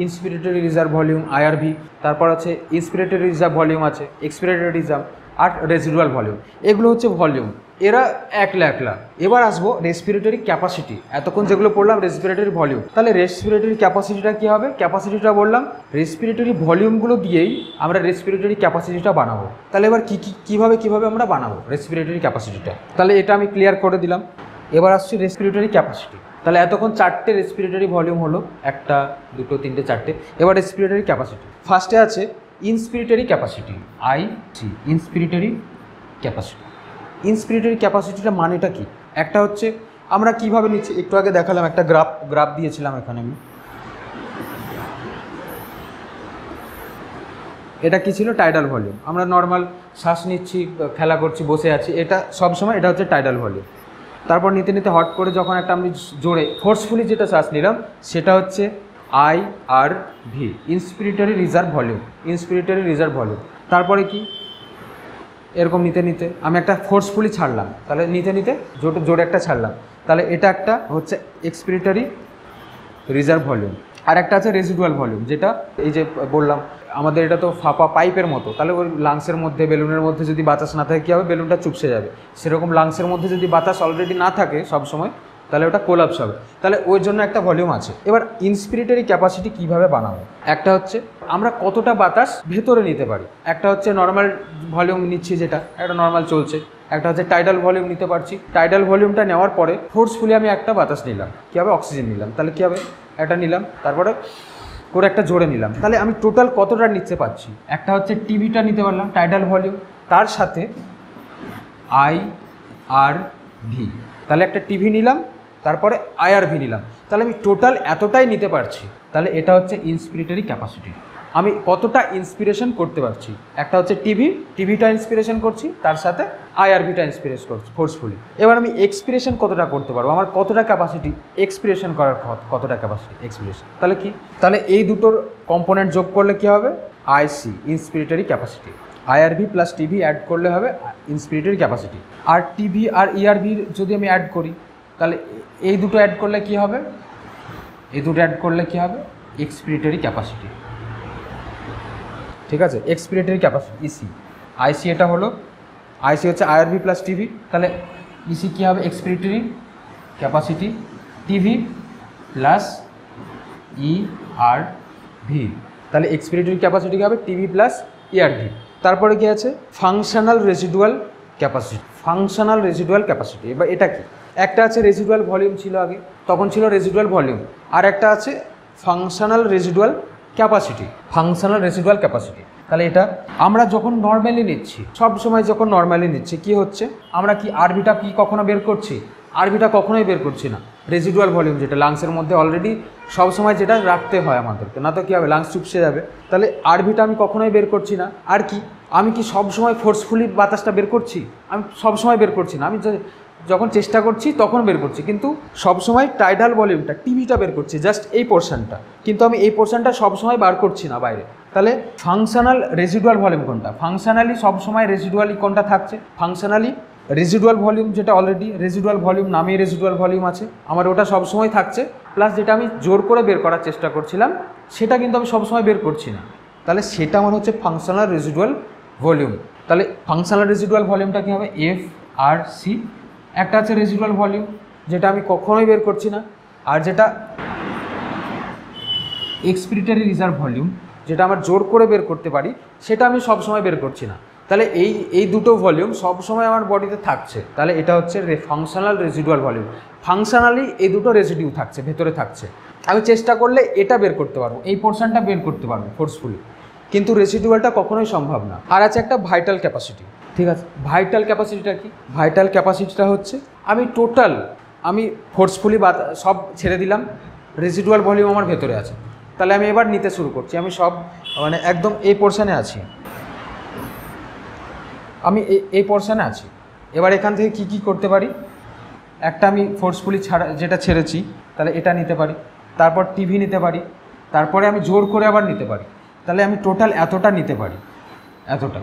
ইন্সপিরেটরি রিজার্ভ ভলিউম আইআরভি, তারপর আছে ইন্সপিরেটরি রিজার্ভ ভলিউম আছে, এক্সপিরেটরি রিজার্ভ, আর রেজিডুয়াল ভলিউম। এগুলো হচ্ছে ভলিউম, এরা একলা একলা। এবার আসবো রেসপিরেটরি ক্যাপাসিটি। এতক্ষণ যেগুলো পড়লাম রেসপিরেটরি ভলিউম, তাহলে রেসপিরেটরি ক্যাপাসিটিটা কী হবে? ক্যাপাসিটিটা বললাম রেসপিরেটরি ভলিউমগুলো দিয়েই আমরা রেসপিরেটরি ক্যাপাসিটিটা বানাবো। তাহলে এবার কীভাবে আমরা বানাবো রেসপিরেটরি ক্যাপাসিটিটা? তাহলে এটা আমি ক্লিয়ার করে দিলাম। এবার আসছি রেসপিরেটরি ক্যাপাসিটি। তাহলে এতক্ষণ 4টে রেসপিরেটরি ভলিউম হলো, 1 2 3 4টে। এবার রেসপিরেটরি ক্যাপাসিটি ফার্স্টে আছে ইন্সপিরেটরি ক্যাপাসিটি, আইসি, ইন্সপিরেটরি ক্যাপাসিটি। ইন্সপিরেটরি ক্যাপাসিটিটা মানেটা কি? একটা হচ্ছে আমরা কিভাবে নিচ্ছি, একটু আগে দেখালাম, একটা গ্রাফ দিয়েছিলাম এখানে আমি। এটা কি ছিল? Tidal volume. আমরা নর্মাল শ্বাস নিচ্ছি, খেলা করছি, বসে আছি, এটা সবসময় এটা হচ্ছে টাইডাল ভলিউম। তারপর নিতে নিতে হট করে যখন একটা আমি জোরে ফোর্সফুলি যেটা শ্বাস নিলাম সেটা হচ্ছে আইআরভি, ইন্সপিরেটরি reserve volume, inspiratory reserve volume. তারপরে কি? এরকম নিতে নিতে আমি একটা ফোর্সফুলি ছাড়লাম, তাহলে নিতে নিতে জোরে একটা ছাড়লাম, তাহলে এটা একটা হচ্ছে এক্সপিরেটরি রিজার্ভ ভলিউম। আর একটা আছে রেজিডুয়াল ভলিউম, যেটা এই যে বললাম আমাদের এটা তো ফাঁপা পাইপের মতো, তাহলে ওই লাংসের মধ্যে, বেলুনের মধ্যে যদি বাতাস না থাকে কী হবে? বেলুনটা চুপসে যাবে। সেরকম লাংসের মধ্যে যদি বাতাস অলরেডি না থাকে সবসময়, তাহলে ওটা কোলাপস হবে, তাহলে ওই জন্য একটা ভলিউম আছে। এবার ইন্সপিরেটরি ক্যাপাসিটি কীভাবে বানাবো? একটা হচ্ছে আমরা কতটা বাতাস ভেতরে নিতে পারি, একটা হচ্ছে নর্মাল ভলিউম নিচ্ছি, যেটা একটা নর্মাল চলছে, একটা হচ্ছে টাইডাল ভলিউম নিতে পারছি। টাইডাল ভলিউমটা নেওয়ার পরে ফোর্সফুলি আমি একটা বাতাস নিলাম, কী হবে? অক্সিজেন নিলাম, তাহলে কী হবে? একটা নিলাম, তারপরে করে একটা জোরে নিলাম, তাহলে আমি টোটাল কতটা নিতে পারছি? একটা হচ্ছে টিভিটা নিতে পারলাম টাইডাল ভলিউম, তার সাথে আইআরভি, তাহলে একটা টিভি নিলাম, তারপরে আইআরভি নিলাম, তাহলে আমি টোটাল এতটাই নিতে পারছি। তাহলে এটা হচ্ছে ইন্সপিরেটরি ক্যাপাসিটি, আমি কতটা ইন্সপিরেশন করতে পারছি। একটা হচ্ছে টিভিটা ইন্সপিরেশন করছি, তার সাথে আইআরভিটা ইন্সপিরেশন করছি ফোর্সফুলি। এবার আমি এক্সপিরেশন কতটা করতে পারবো, আমার কতটা ক্যাপাসিটি এক্সপিরেশন করার, কতটা ক্যাপাসিটি এক্সপিরেশন। তাহলে কি? তাহলে এই দুটোর কম্পোনেন্ট যোগ করলে কী হবে? আইসি, ইন্সপিরেটরি ক্যাপাসিটি। আইআরভি প্লাস টিভি অ্যাড করলে হবে ইন্সপিরেটরি ক্যাপাসিটি। আর টিভি আর ইআরভির যদি আমি অ্যাড করি, তাহলে এই দুটো অ্যাড করলে কি হবে? এই দুটো অ্যাড করলে কি হবে? Expiratory capacity. ঠিক আছে, এক্সপিরেটরি ক্যাপাসিটি ইসি। আইসি এটা হলো, আইসি হচ্ছে আইআরভি প্লাস টিভি, তাহলে ইসি কী হবে? Expiratory capacity TV plus ERV, তাহলে এক্সপিরেটরি ক্যাপাসিটি কী হবে? TV plus ERV. তারপরে কি আছে? Functional residual capacity, functional residual capacity. এবার এটা কি? একটা আছে রেজিডুয়াল ভলিউম ছিল আগে, তখন ছিল রেজিডুয়াল ভলিউম, আর একটা আছে ফাংশনাল রেজিডুয়াল ক্যাপাসিটি। ফাংশনাল রেজিডুয়াল ক্যাপাসিটি, তাহলে এটা আমরা যখন নর্মালি নিচ্ছি, সব সময় যখন নর্মালি নিচ্ছি কি হচ্ছে, আমরা কি আরবিটা কি কখনো বের করছি? আরবিটা কখনোই বের করছি না। রেজিডুয়াল ভলিউম যেটা লাংসের মধ্যে অলরেডি সবসময় যেটা রাখতে হয় আমাদেরকে, না তো কী হবে, লাংস চুপসে যাবে। তাহলে আরবিটা আমি কখনোই বের করছি না। আর কি, আমি কি সব সময় ফোর্সফুলি বাতাসটা বের করছি? আমি সব সময় বের করছি না, আমি যখন চেষ্টা করছি তখন বের করছি, কিন্তু সবসময় টাইডাল ভলিউমটা টিভিটা বের করছি, জাস্ট এই পোর্শনটা, কিন্তু আমি এই পোর্শনটা সবসময় বার করছি না বাইরে। তাহলে ফাংশনাল রেজিডুয়াল ভলিউম কোনটা? ফাংশনালি সবসময় রেজিডুয়ালি কোনটা থাকছে? ফাংশনালি রেজিডুয়াল ভলিউম, যেটা অলরেডি রেজিডুয়াল ভলিউম নামেই রেজিডুয়াল ভলিউম আছে আমার, ওটা সবসময় থাকছে। প্লাস যেটা আমি জোর করে বের করার চেষ্টা করছিলাম সেটা কিন্তু আমি সবসময় বের করছি না, তাহলে সেটা আমার হচ্ছে ফাংশনাল রেজিডুয়াল ভলিউম। তাহলে ফাংশনাল রেজিডুয়াল ভলিউমটা কী হবে? F R C. একটা আছে রেজিডুয়াল ভলিউম যেটা আমি কখনোই বের করছি না, আর যেটা এক্সপিরেটরি রিজার্ভ ভলিউম যেটা আমার জোর করে বের করতে পারি, সেটা আমি সবসময় বের করছি না। তাহলে এই দুটো ভলিউম সবসময় আমার বডিতে থাকছে, তাহলে এটা হচ্ছে ফাংশনাল রেজিডুয়াল ভলিউম। ফাংশনালি এই দুটো রেজিডিউ থাকছে, ভেতরে থাকছে। আমি চেষ্টা করলে এটা বের করতে পারবো, এই পোর্শনটা বের করতে পারবো ফোর্সফুলি, কিন্তু রেজিডুয়ালটা কখনোই সম্ভব না। আর আছে একটা ভাইটাল ক্যাপাসিটি, ঠিক আছে? ভাইটাল ক্যাপাসিটিটা কি? ভাইটাল ক্যাপাসিটিটা হচ্ছে আমি ফোর্সফুলি সব ছেড়ে দিলাম, রেজিডুয়াল ভলিউম আমার ভেতরে আছে, তাহলে আমি এবার নিতে শুরু করছি, আমি সব মানে একদম এই পোর্শনে আছি, আমি এই পোর্শনে আছি। এবার এখান থেকে কি করতে পারি? একটা আমি ফোর্সফুলি যেটা ছেড়েছি, তাহলে এটা নিতে পারি, তারপর টিভি নিতে পারি, তারপরে আমি জোর করে আবার নিতে পারি, তাহলে আমি টোটাল এতটা নিতে পারি, এতটা।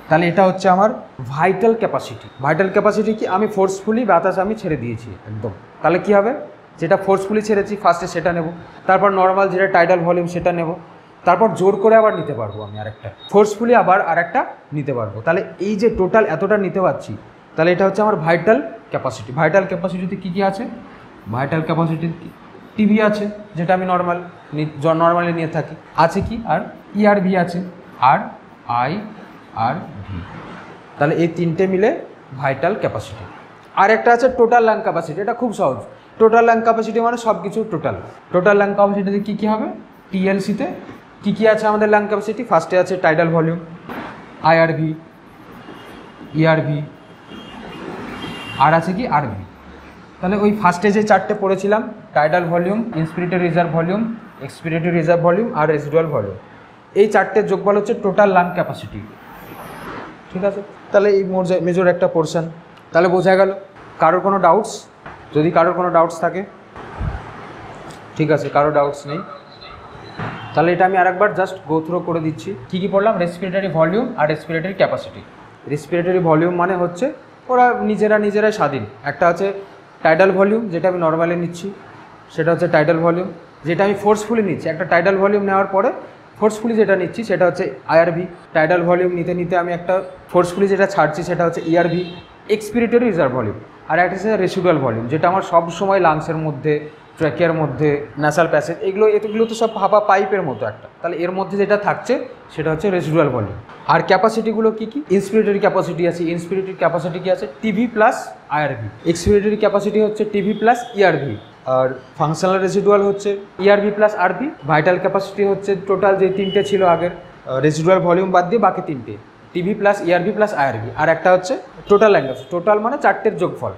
তাহলে এটা হচ্ছে আমার ভাইটাল ক্যাপাসিটি। ভাইটাল ক্যাপাসিটি কি? আমি ফোর্সফুলি বাতাস আমি ছেড়ে দিয়েছি একদম, তাহলে কি হবে? যেটা ফোর্সফুলি ছেড়েছি ফার্স্টে সেটা নেব, তারপর নর্মাল যেটা টাইডাল ভলিউম সেটা নেব, তারপর জোর করে আবার নিতে পারবো আমি আরেকটা, ফোর্সফুলি আবার আরেকটা নিতে পারবো। তাহলে এই যে টোটাল এতটা নিতে পারছি, তাহলে এটা হচ্ছে আমার ভাইটাল ক্যাপাসিটি। ভাইটাল ক্যাপাসিটিতে কী কী আছে? ভাইটাল ক্যাপাসিটি টিভি আছে যেটা আমি নর্মালি নিয়ে থাকি, আছে কি? আর ইআরভি আছে, আর আই আর ভি। তাহলে এই তিনটে মিলে ভাইটাল ক্যাপাসিটি। আর একটা আছে টোটাল লাং ক্যাপাসিটি, এটা খুব সহজ। টোটাল লাং ক্যাপাসিটি মানে সব কিছু টোটাল। টোটাল লাং ক্যাপাসিটিতে কী কী হবে? টিএলসিতে কী কী আছে আমাদের লাং ক্যাপাসিটি? ফার্স্টে আছে টাইডাল ভলিউম, আইআরভি, ইআরভি, আর আছে কি? আরভি। তাহলে ওই ফার্স্টে যে চারটে পড়েছিলাম, tidal volume, inspiratory reserve volume, expiratory reserve volume আর রেজিডুয়াল ভলিউম, এই চারটের যোগফল হচ্ছে টোটাল লাং ক্যাপাসিটি, ঠিক আছে? তাহলে এই মেজর একটা পোর্শন, তাহলে বোঝা গেল। কারোর কোনো ডাউটস? যদি কারোর কোনো ডাউটস থাকে, ঠিক আছে, কারো ডাউটস নেই, তাহলে এটা আমি আরেকবার জাস্ট গো থ্রো করে দিচ্ছি। কী কী পড়লাম? রেসপিরেটরি ভলিউম আর রেসপিরেটরি ক্যাপাসিটি। রেসপিরেটরি ভলিউম মানে হচ্ছে ওরা নিজেরাই স্বাধীন। একটা আছে টাইডাল ভলিউম যেটা আমি নর্মালি নিচ্ছি, সেটা হচ্ছে টাইডাল ভলিউম। যেটা আমি ফোর্সফুলি নিচ্ছি, একটা টাইডাল ভলিউম নেওয়ার পরে ফোর্সফুলি যেটা নিচ্ছি সেটা হচ্ছে আইআরভি। টাইডাল ভলিউম নিতে নিতে আমি একটা ফোর্সফুলি যেটা ছাড়ছি সেটা হচ্ছে ইআরভি, এক্সপিরেটরি রিজার্ভ ভলিউম। আর একটা হচ্ছে রেসিডুয়াল ভলিউম যেটা আমার সব সময় লাংসের মধ্যে, ট্র্যাকিয়ার মধ্যে, ন্যাসাল প্যাসেজ, এগুলো তো সব ভাপা পাইপের মতো একটা, তাহলে এর মধ্যে যেটা থাকছে সেটা হচ্ছে রেসিডুয়াল ভলিউম। আর ক্যাপাসিটিগুলো কী কী? ইন্সপিরেটরি ক্যাপাসিটি আছে, ইন্সপিরেটরি ক্যাপাসিটি কী আছে? TV plus IRV. Expiratory capacity হচ্ছে টিভি প্লাস ইআরভি, আর ফাংশনাল রেসিডুয়াল হচ্ছে ERV plus RV. Vital capacity হচ্ছে টোটাল যে তিনটে ছিল আগের, রেসিডুয়াল ভলিউম বাদ দিয়ে বাকি তিনটে, টিভি প্লাস ইআরভি প্লাস আইআরভি। আর একটা হচ্ছে টোটাল ল্যাঙ্গুয়েজ, টোটাল মানে চারটের যোগফল।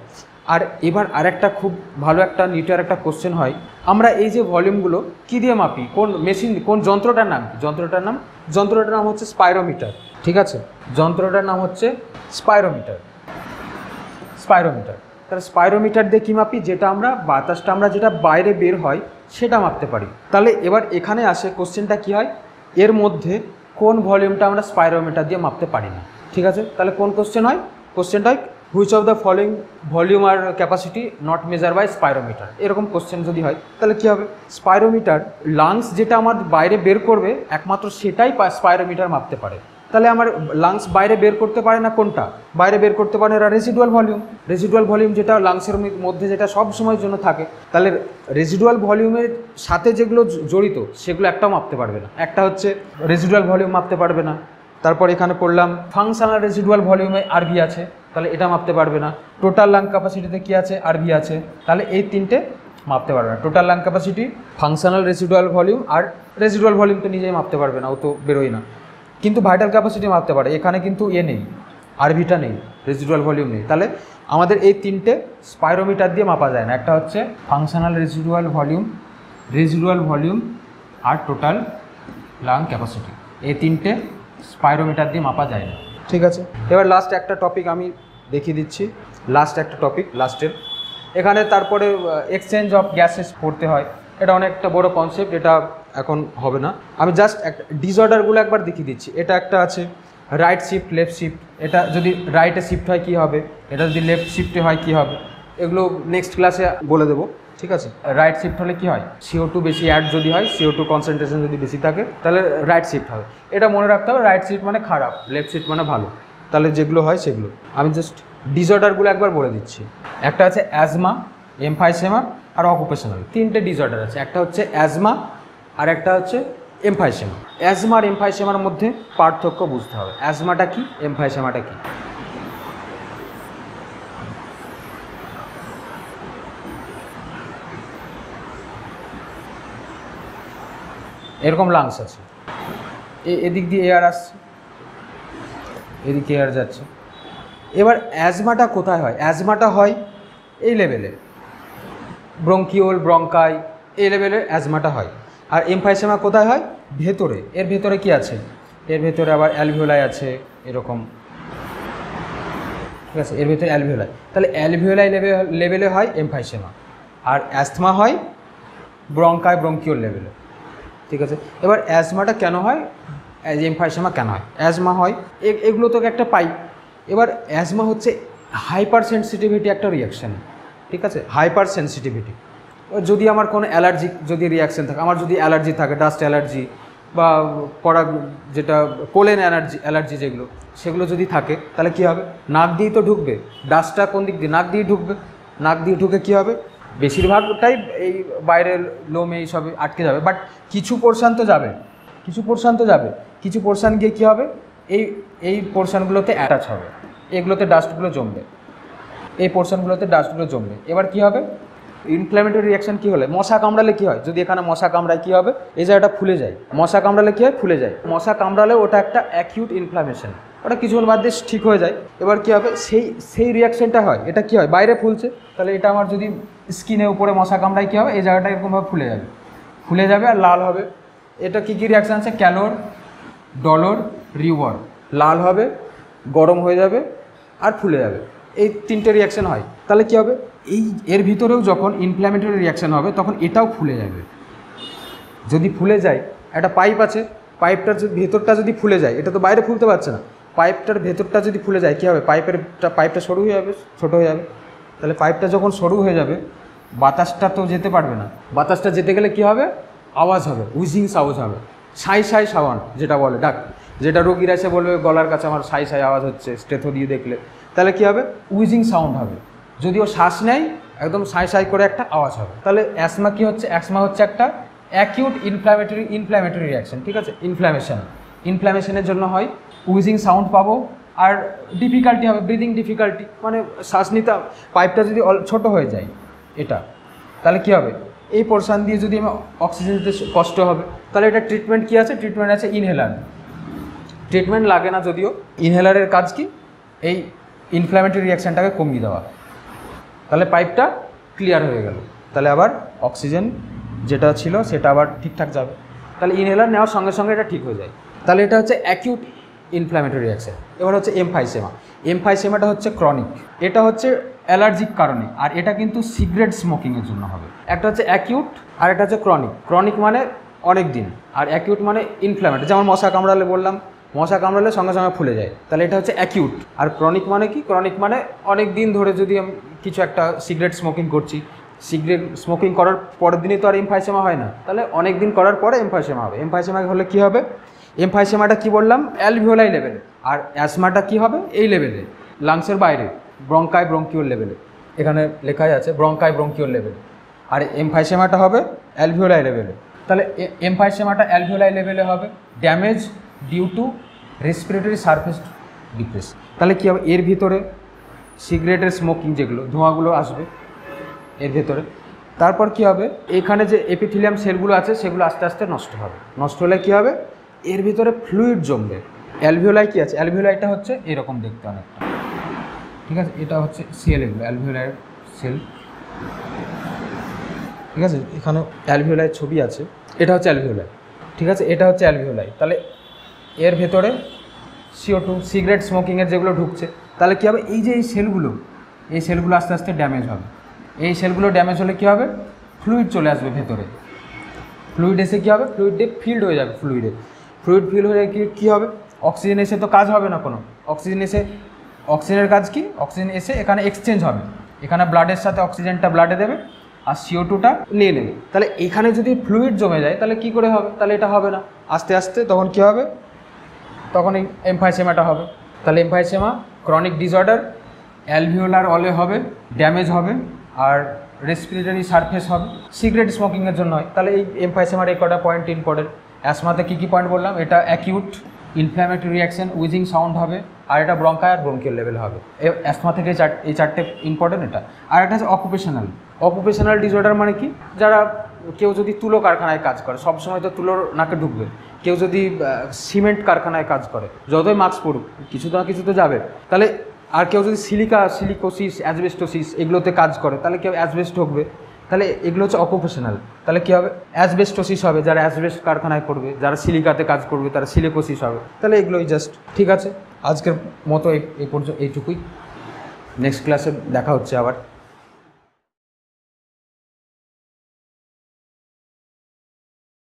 আর এবার আরেকটা খুব ভালো একটা নিটার একটা কোশ্চেন হয়, আমরা এই যে ভলিউমগুলো কী দিয়ে মাপি? কোন মেশিন, কোন যন্ত্রটার নাম? যন্ত্রটার নাম হচ্ছে স্পাইরোমিটার, ঠিক আছে? যন্ত্রটার নাম হচ্ছে স্পাইরোমিটার। তাহলে স্পাইরোমিটার দিয়ে কী মাপি? যেটা আমরা বাতাসটা যেটা বাইরে বের হয় সেটা মাপতে পারি। তাহলে এবার এখানে আসে কোশ্চেনটা কী হয়, এর মধ্যে কোন ভলিউমটা আমরা স্পাইরোমিটার দিয়ে মাপতে পারি না, ঠিক আছে? তাহলে কোন কোশ্চেন হয়? কোশ্চেনটা হয় which of the following volume আর capacity not measure by spirometer, এরকম কোশ্চেন যদি হয় তাহলে কী হবে? স্পাইরোমিটার লাংস যেটা আমার বাইরে বের করবে একমাত্র সেটাই স্পাইরোমিটার মাপতে পারে। তাহলে আমার লাংস বাইরে বের করতে পারে না, কোনটা বাইরে বের করতে পারে? না রেসিডুয়াল ভলিউম যেটা লাংসের মধ্যে যেটা সব সময়ের জন্য থাকে। তাহলে রেসিডুয়াল ভলিউমের সাথে যেগুলো জড়িত সেগুলো একটাও মাপতে পারবে না। একটা হচ্ছে রেসিডুয়াল ভলিউম মাপতে পারবে না। তারপর এখানে পড়লাম ফাংশনাল রেসিডুয়াল ভলিউমে আরভি আছে, তাহলে এটা মাপতে পারবে না। টোটাল লাং ক্যাপাসিটিতে কী আছে, আরভি আছে, তাহলে এই তিনটে মাপতে পারবে না। Total lung capacity, functional residual volume, আর রেসিডুয়াল ভলিউম তো নিজেই মাপতে পারবে না, ও তো বেরোয় না। কিন্তু ভাইটাল ক্যাপাসিটি মাপতে পারে, এখানে কিন্তু নেই, আরভিটা নেই, রেসিডুয়াল ভলিউম নেই। তাহলে আমাদের এই তিনটে স্পাইরোমিটার দিয়ে মাপা যায় না। একটা হচ্ছে ফাংশনাল রেসিডুয়াল ভলিউম আর টোটাল লাং ক্যাপাসিটি, এই তিনটে স্পাইরোমিটার দিয়ে মাপা যায় না। ঠিক আছে, এবার লাস্ট একটা টপিক আমি দেখিয়ে দিচ্ছি, লাস্ট একটা টপিক লাস্টের। এখানে তারপরে এক্সচেঞ্জ অফ গ্যাসেস পড়তে হয়, এটা অনেকটা বড় কনসেপ্ট, এটা এখন হবে না। আমি জাস্ট একটা ডিসঅর্ডারগুলো একবার দেখিয়ে দিচ্ছি। এটা একটা আছে রাইট শিফট, লেফট শিফট। এটা যদি রাইটে শিফট হয় কী হবে, এটা যদি লেফট শিফটে হয় কী হবে, এগুলো নেক্সট ক্লাসে বলে দেবো। ঠিক আছে, রাইট শিফট হলে কী হয়, CO2 বেশি অ্যাড যদি হয়, CO2 কনসেন্ট্রেশন যদি বেশি থাকে, তাহলে রাইট শিফট হবে। এটা মনে রাখতে হবে, রাইট শিফট মানে খারাপ, লেফট শিফট মানে ভালো। তাহলে যেগুলো হয় সেগুলো আমি জাস্ট ডিসঅর্ডারগুলো একবার বলে দিচ্ছি। একটা আছে অ্যাজমা, এমফাইসেমা আর অকুপেশনাল, তিনটে ডিসঅর্ডার আছে। একটা হচ্ছে অ্যাজমা আর একটা হচ্ছে এমফাইসেমা। অ্যাজমা আর এমফাইসেমার মধ্যে পার্থক্য বুঝতে হবে, অ্যাজমাটা কি, এমফাইসেমাটা কি। এরকম লাংস আছে, এদিক দিয়ে এয়ার আসছে, এদিকে এয়ার যাচ্ছে। এবার অ্যাজমাটা কোথায় হয়, অ্যাজমাটা হয় এই লেভেলে, ব্রঙ্কিওল, ব্রঙ্কাই, এই লেভেলের অ্যাজমাটা হয়। আর এমফাইসেমা কোথায় হয়, ভেতরে। এর ভেতরে কি আছে, এর ভেতরে আবার অ্যালভিওলাই আছে এরকম। ঠিক আছে, এর ভেতরে অ্যালভিওলাই, তাহলে অ্যালভিওলাই লেভেলে হয় এমফাইসেমা। আর অ্যাস্থমা হয় ব্রঙ্কাই, ব্রঙ্কিওল লেভেলে। ঠিক আছে, এবার অ্যাজমাটা কেন হয়, এমফাইসেমা কেন হয়, অ্যাজমা হয়, এগুলো তো একটা পাইপ। এবার অ্যাজমা হচ্ছে হাইপার সেন্সিটিভিটি একটা রিয়াকশান। ঠিক আছে, হাইপার সেন্সিটিভিটি। যদি আমার কোনো অ্যালার্জি যদি রিয়াকশান থাকে, আমার যদি অ্যালার্জি থাকে, ডাস্ট অ্যালার্জি বা পরাগ যেটা পোলেন অ্যালার্জি যেগুলো, সেগুলো যদি থাকে, তাহলে কী হবে, নাক দিয়েই তো ঢুকবে, ডাস্টটা কোন দিক দিয়ে, নাক দিয়ে ঢুকবে, নাক দিয়ে ঢুকে কী হবে, বেশিরভাগটাই এই বাইরের লোম এইসবে আটকে যাবে, বাট কিছু পোর্শান তো যাবে, কিছু পোর্শান গিয়ে কী হবে, এই পোর্শানগুলোতে অ্যাটাচ হবে, এগুলোতে ডাস্টগুলো জমবে, এই পোর্শানগুলোতে ডাস্টগুলো জমবে। এবার কী হবে, ইনফ্ল্যামেটরি রিয়াকশান কী হলে, মশা কামড়ালে কী হয়, যদি এখানে মশা কামড়ায় কী হবে, এই জায়গাটা ফুলে যায়, মশা কামড়ালে কী হয়, ফুলে যায়। মশা কামড়ালে ওটা একটা অ্যাকিউট ইনফ্ল্যামেশন, ওটা কিছুক্ষণ বাদ দিয়ে ঠিক হয়ে যায়। এবার কী হবে, সেই রিয়াকশানটা হয়, এটা কী হয়, বাইরে ফুলছে, তাহলে এটা আমার যদি স্কিনের উপরে মশা কামড়ায় কী হবে, এই জায়গাটা এরকমভাবে ফুলে যাবে আর লাল হবে। এটা কী কী রিয়াকশান আছে, ক্যালোর, ডলোর, রিওয়ার, লাল হবে, গরম হয়ে যাবে আর ফুলে যাবে, এই তিনটে রিয়াকশান হয়। তাহলে কী হবে, এর ভিতরেও যখন ইনফ্ল্যামেটরি রিয়াকশান হবে তখন এটাও ফুলে যাবে। যদি ফুলে যায়, একটা পাইপ আছে, পাইপটার ভেতরটা যদি ফুলে যায়, এটা তো বাইরে ফুলতে পারছে না, পাইপটার ভেতরটা যদি ফুলে যায় কী হবে, পাইপটা সরু হয়ে যাবে, ছোটো হয়ে যাবে। তাহলে পাইপটা যখন সরু হয়ে যাবে, বাতাসটা তো যেতে পারবে না, বাতাসটা যেতে গেলে কী হবে, আওয়াজ হবে, হুইজিংস আওয়াজ হবে, সাই সাউন্ড যেটা বলে, যেটা রোগীরা এসে বলবে গলার কাছে আমার সাই আওয়াজ হচ্ছে স্টেথো দিয়ে দেখলে, তাহলে কী হবে, হুইজিং সাউন্ড হবে। যদি ও শ্বাস নেয় একদম সাই করে একটা আওয়াজ হবে। তাহলে অ্যাসমা কী হচ্ছে, অ্যাসমা হচ্ছে একটা অ্যাকিউট ইনফ্ল্যামেটরি রিয়াকশান। ঠিক আছে, ইনফ্ল্যামেশনের জন্য হয়, হুইজিং সাউন্ড পাবো, আর ডিফিকাল্টি হবে, ব্রিদিং ডিফিকাল্টি, মানে শ্বাস নিতে, পাইপটা যদি ছোটো হয়ে যায় এটা, তাহলে কী হবে, এই পোর্শান দিয়ে যদি আমি অক্সিজেন দিতে কষ্ট হবে। তাহলে এটা ট্রিটমেন্ট কী আছে, ট্রিটমেন্ট আছে ইনহেলার, ট্রিটমেন্ট লাগে না যদিও। ইনহেলারের কাজ কি, এই ইনফ্ল্যামেটরি রিয়াকশানটাকে কমিয়ে দেওয়া, তাহলে পাইপটা ক্লিয়ার হয়ে গেল, তাহলে আবার অক্সিজেন যেটা ছিল সেটা আবার ঠিকঠাক যাবে। তাহলে ইনহেলার নেওয়ার সঙ্গে সঙ্গে এটা ঠিক হয়ে যায়। তাহলে এটা হচ্ছে অ্যাকিউট ইনফ্ল্যামেটরি রিয়াকশান। এবার হচ্ছে এমফাইসেমাটা হচ্ছে ক্রনিক, এটা হচ্ছে অ্যালার্জিক কারণে, আর এটা কিন্তু সিগারেট স্মোকিংয়ের জন্য হবে। একটা হচ্ছে অ্যাকিউট আর একটা হচ্ছে ক্রনিক মানে অনেক দিন, আর অ্যাকিউট মানে ইনফ্ল্যামেটরি, যেমন মশা কামড়ালে বললাম, মশা কামড়ালে সঙ্গে সঙ্গে ফুলে যায়, তাহলে এটা হচ্ছে অ্যাকিউট। আর ক্রনিক মানে কি, ক্রনিক মানে অনেক দিন ধরে যদি আমি কিছু একটা সিগারেট স্মোকিং করছি, সিগারেট স্মোকিং করার পরের দিনই তো আর এমফাইসেমা হয় না, তাহলে অনেক দিন করার পরে এমফাইসেমা হবে। এমফাইসেমা হলে কী হবে, এমফাইসেমাটা কী বললাম, অ্যালভিওলাই লেভেলে, আর অ্যাসমাটা কী হবে, এই লেভেলে, লাংসের বাইরে, ব্রঙ্কাই ব্রঙ্কিওল লেভেলে, এখানে লেখাই আছে ব্রঙ্কাই ব্রঙ্কিওল লেভেলে। আর এমফাইসেমাটা হবে অ্যালভিওলাই লেভেলে। তাহলে এমফাইসেমাটা অ্যালভিওলাই লেভেলে হবে, damage due to respiratory surface depress. তাহলে কী হবে, এর ভিতরে সিগারেটের স্মোকিং যেগুলো ধোঁয়াগুলো আসবে এর ভেতরে। তারপর কি হবে, এখানে যে এপিথেলিয়াম সেলগুলো আছে সেগুলো আস্তে আস্তে নষ্ট হবে। নষ্ট হলে কি হবে, এর ভিতরে ফ্লুইড জমবে। অ্যালভিওলাই কি আছে, অ্যালভিওলাইটা হচ্ছে এরকম দেখতে অনেকটা, ঠিক আছে। এটা হচ্ছে সেল, এগুলো অ্যালভিওলাই সেল, ঠিক আছে। এখানে অ্যালভিওলাই ছবি আছে, এটা হচ্ছে অ্যালভিওলাই, ঠিক আছে। এটা হচ্ছে অ্যালভিওলাই। তাহলে এর ভেতরে CO2 সিগারেট স্মোকিংয়ের যেগুলো ঢুকছে, তাহলে কী হবে, এই যে এই সেলগুলো আস্তে আস্তে ড্যামেজ হবে। এই সেলগুলো ড্যামেজ হলে কী হবে, ফ্লুইড চলে আসবে ভেতরে। ফ্লুইড এসে কী হবে, ফ্লুইড দিয়ে ফিল্ড হয়ে যাবে। ফ্লুইড ফিল্ড হয়ে কী হবে, অক্সিজেন এসে তো কাজ হবে না কোনো। অক্সিজেনের কাজ কি, অক্সিজেন এসে এখানে এক্সচেঞ্জ হবে, এখানে ব্লাডের সাথে অক্সিজেনটা ব্লাডে দেবে আর CO2টা নিয়ে নেবে। তাহলে এখানে যদি ফ্লুইড জমে যায় তাহলে কি করে হবে, তাহলে এটা হবে না। আস্তে আস্তে তখন কী হবে, তখন এই এমফাইসেমাটা হবে। তাহলে এমফাইসেমা ক্রনিক ডিসঅর্ডার, অ্যালভিওলার অলে হবে, ড্যামেজ হবে, আর রেসপিরেটরি সারফেস হবে। সিগারেট স্মোকিংয়ের জন্য হয়। তাহলে এই এমফাইসেমার এই কটা পয়েন্ট ইম্পর্টেন্ট। অ্যাসমাতে কী পয়েন্ট বললাম, এটা অ্যাকিউট ইনফ্ল্যামেটরি রিয়াকশন, উইজিং সাউন্ড হবে, আর এটা ব্রঙ্কাই আর ব্রঙ্কিয়াল লেভেল হবে। অ্যাসমা থেকে এই চারটে ইম্পর্টেন্ট। এটা আর একটা হচ্ছে অকুপেশনাল ডিসঅর্ডার, মানে কি, যারা কেউ যদি তুলো কারখানায় কাজ করে, সবসময় তো তুলোর নাকে ঢুকবে। কেউ যদি সিমেন্ট কারখানায় কাজ করে, যতই মাস্ক পড়ুক কিছু তো না কিছু তো যাবে। তাহলে আর কেউ যদি সিলিকোসিস, অ্যাসবেস্টোসিস এগুলোতে কাজ করে, তাহলে কেউ অ্যাসবেস্ট ঢুকবে। তাহলে এগুলো হচ্ছে অকুপেশনাল। তাহলে কী হবে, অ্যাসবেস্টোসিস হবে যারা অ্যাসবেস্ট কারখানায় করবে, যারা সিলিকাতে কাজ করবে তারা সিলিকোসিস হবে। তাহলে এগুলোই জাস্ট, ঠিক আছে। আজকের মতো এই পর্যন্ত এইটুকুই। নেক্সট ক্লাসে দেখা হচ্ছে আবার।